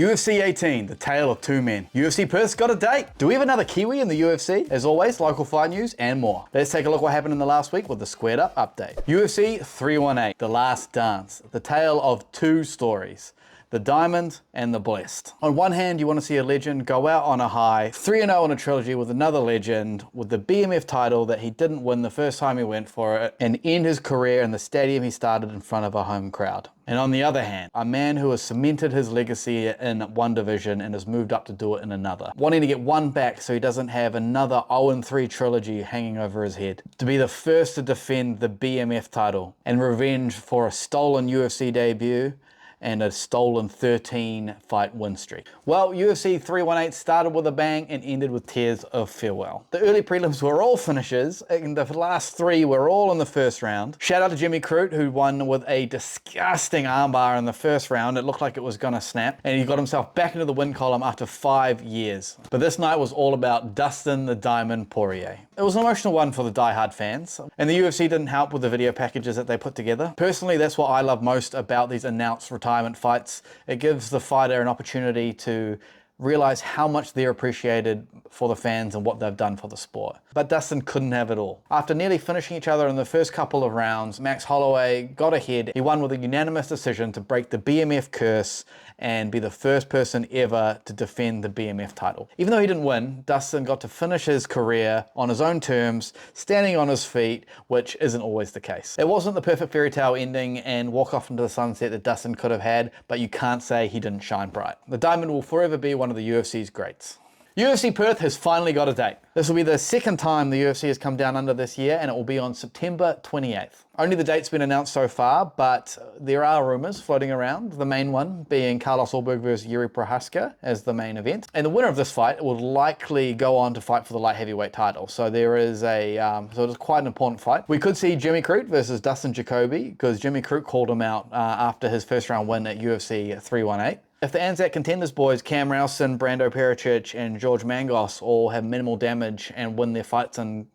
UFC 18, the tale of two men. UFC Perth's got a date. Do we have another Kiwi in the UFC? As always, local fight news and more. Let's take a look what happened in the last week with the Squared Up update. UFC 318, The Last Dance, the tale of two stories. The Diamond and the Blessed. On one hand, you want to see a legend go out on a high, 3-0 in a trilogy with another legend, with the BMF title that he didn't win the first time he went for it, and end his career in the stadium he started in front of a home crowd. And on the other hand, a man who has cemented his legacy in one division and has moved up to do it in another. Wanting to get one back so he doesn't have another 0-3 trilogy hanging over his head. To be the first to defend the BMF title and revenge for a stolen UFC debut and a stolen 13 fight win streak. Well, UFC 318 started with a bang and ended with tears of farewell. The early prelims were all finishes, and the last three were all in the first round. Shout out to Jimmy Crute, who won with a disgusting armbar in the first round. It looked like it was gonna snap, and he got himself back into the win column after 5 years. But this night was all about Dustin the Diamond Poirier. It was an emotional one for the diehard fans, and the UFC didn't help with the video packages that they put together. Personally, that's what I love most about these announced retirement fights. It gives the fighter an opportunity to realize how much they're appreciated for the fans and what they've done for the sport. But Dustin couldn't have it all. After nearly finishing each other in the first couple of rounds, Max Holloway got ahead. He won with a unanimous decision to break the BMF curse and be the first person ever to defend the BMF title. Even though he didn't win, Dustin got to finish his career on his own terms, standing on his feet, which isn't always the case. It wasn't the perfect fairy tale ending and walk off into the sunset that Dustin could have had, but you can't say he didn't shine bright. The Diamond will forever be one of the UFC's greats. UFC Perth has finally got a date. This will be the second time the UFC has come down under this year, and it will be on September 28th. Only the date's been announced so far, but there are rumors floating around, the main one being Carlos Ulberg versus Yuri Prohaska as the main event. And the winner of this fight will likely go on to fight for the light heavyweight title. So there is so it's quite an important fight. We could see Jimmy Crute versus Dustin Jacoby, because Jimmy Crute called him out after his first round win at UFC 318. If the Anzac Contenders boys, Cam Rowston, Brando Pericic, and George Mangos all have minimal damage and win their fights in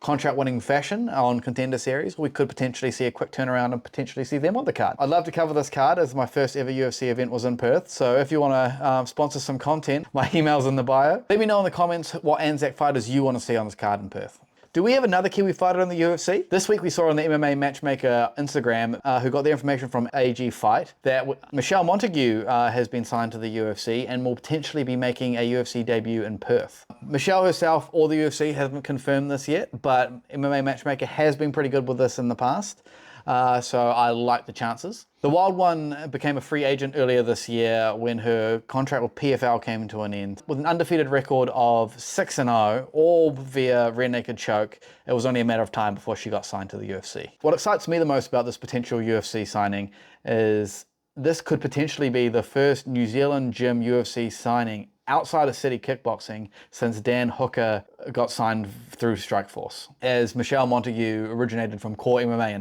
contract-winning fashion on Contender Series, we could potentially see a quick turnaround and potentially see them on the card. I'd love to cover this card, as my first ever UFC event was in Perth, so if you want to sponsor some content, my email's in the bio. Let me know in the comments what Anzac fighters you want to see on this card in Perth. Do we have another Kiwi fighter in the UFC? This week we saw on the MMA Matchmaker Instagram, who got their information from AG Fight, that Michelle Montague has been signed to the UFC and will potentially be making a UFC debut in Perth. Michelle herself or the UFC haven't confirmed this yet, but MMA Matchmaker has been pretty good with this in the past. So I like the chances. The Wild One became a free agent earlier this year when her contract with PFL came to an end. With an undefeated record of 6-0, all via rear naked choke, it was only a matter of time before she got signed to the UFC. What excites me the most about this potential UFC signing is this could potentially be the first New Zealand gym UFC signing outside of city kickboxing since Dan Hooker got signed through Strikeforce, as Michelle Montague originated from Core MMA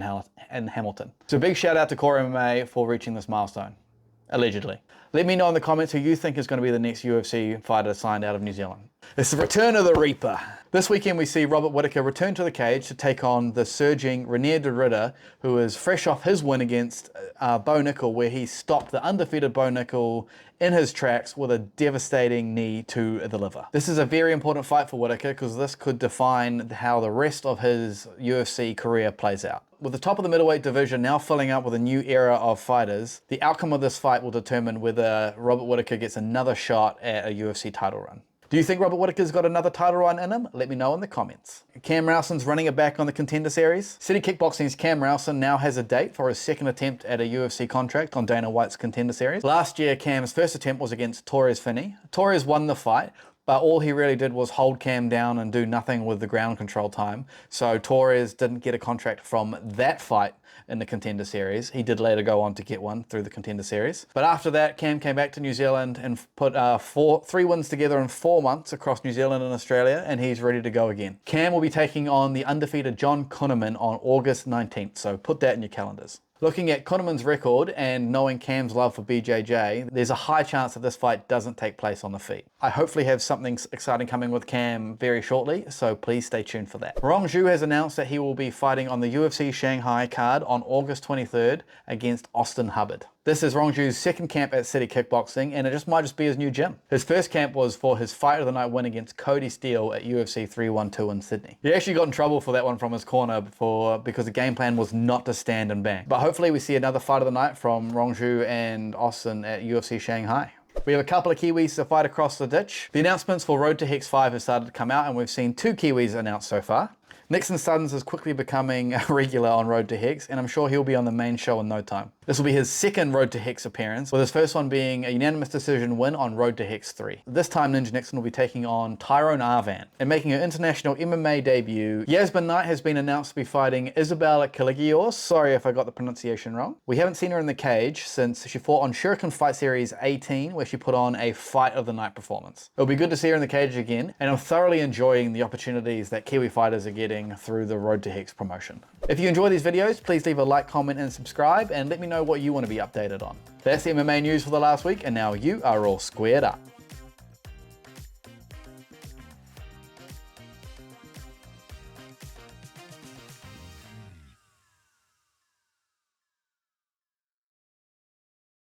in Hamilton. So big shout out to Core MMA for reaching this milestone, allegedly. Let me know in the comments who you think is going to be the next UFC fighter signed out of New Zealand. It's the return of the Reaper. This weekend we see Robert Whittaker return to the cage to take on the surging Renier de Ridder, who is fresh off his win against Bo Nickel, where he stopped the undefeated Bo Nickel in his tracks with a devastating knee to the liver. This is a very important fight for Whittaker, because this could define how the rest of his UFC career plays out. With the top of the middleweight division now filling up with a new era of fighters, the outcome of this fight will determine whether Robert Whittaker gets another shot at a UFC title run. Do you think Robert Whittaker's got another title run in him? Let me know in the comments. Cam Rowston's running it back on the Contender Series. City Kickboxing's Cam Rowston now has a date for his second attempt at a UFC contract on Dana White's Contender Series. Last year, Cam's first attempt was against Torres Finney. Torres won the fight, but all he really did was hold Cam down and do nothing with the ground control time. So Torres didn't get a contract from that fight in the Contender Series. He did later go on to get one through the Contender Series. But after that, Cam came back to New Zealand and put 3 wins together in 4 months across New Zealand and Australia, and he's ready to go again. Cam will be taking on the undefeated John Kunneman on August 19th, so put that in your calendars. Looking at Kunneman's record and knowing Cam's love for BJJ, there's a high chance that this fight doesn't take place on the feet. I hopefully have something exciting coming with Cam very shortly, so please stay tuned for that. Rongzhu has announced that he will be fighting on the UFC Shanghai card on August 23rd against Austin Hubbard. This is Rongzhu's second camp at City Kickboxing, and it might just be his new gym. His first camp was for his Fight of the Night win against Cody Steele at UFC 312 in Sydney. He actually got in trouble for that one from his corner because the game plan was not to stand and bang. But hopefully we see another Fight of the Night from Rongzhu and Austin at UFC Shanghai. We have a couple of Kiwis to fight across the ditch. The announcements for Road to Hex 5 have started to come out, and we've seen 2 Kiwis announced so far. Nixon Suddens is quickly becoming a regular on Road to Hex, and I'm sure he'll be on the main show in no time. This will be his second Road to Hex appearance, with his first one being a unanimous decision win on Road to Hex 3. This time Ninja Nixon will be taking on Tyrone Arvan, and making her international MMA debut, Yasmin Knight has been announced to be fighting Isabella Caligios. Sorry if I got the pronunciation wrong. We haven't seen her in the cage since she fought on Shuriken Fight Series 18, where she put on a Fight of the Night performance. It'll be good to see her in the cage again, and I'm thoroughly enjoying the opportunities that Kiwi fighters are getting through the Road to Hex promotion. If you enjoy these videos, please leave a like, comment, and subscribe, and let me know what you want to be updated on. That's the MMA news for the last week, and now you are all squared up.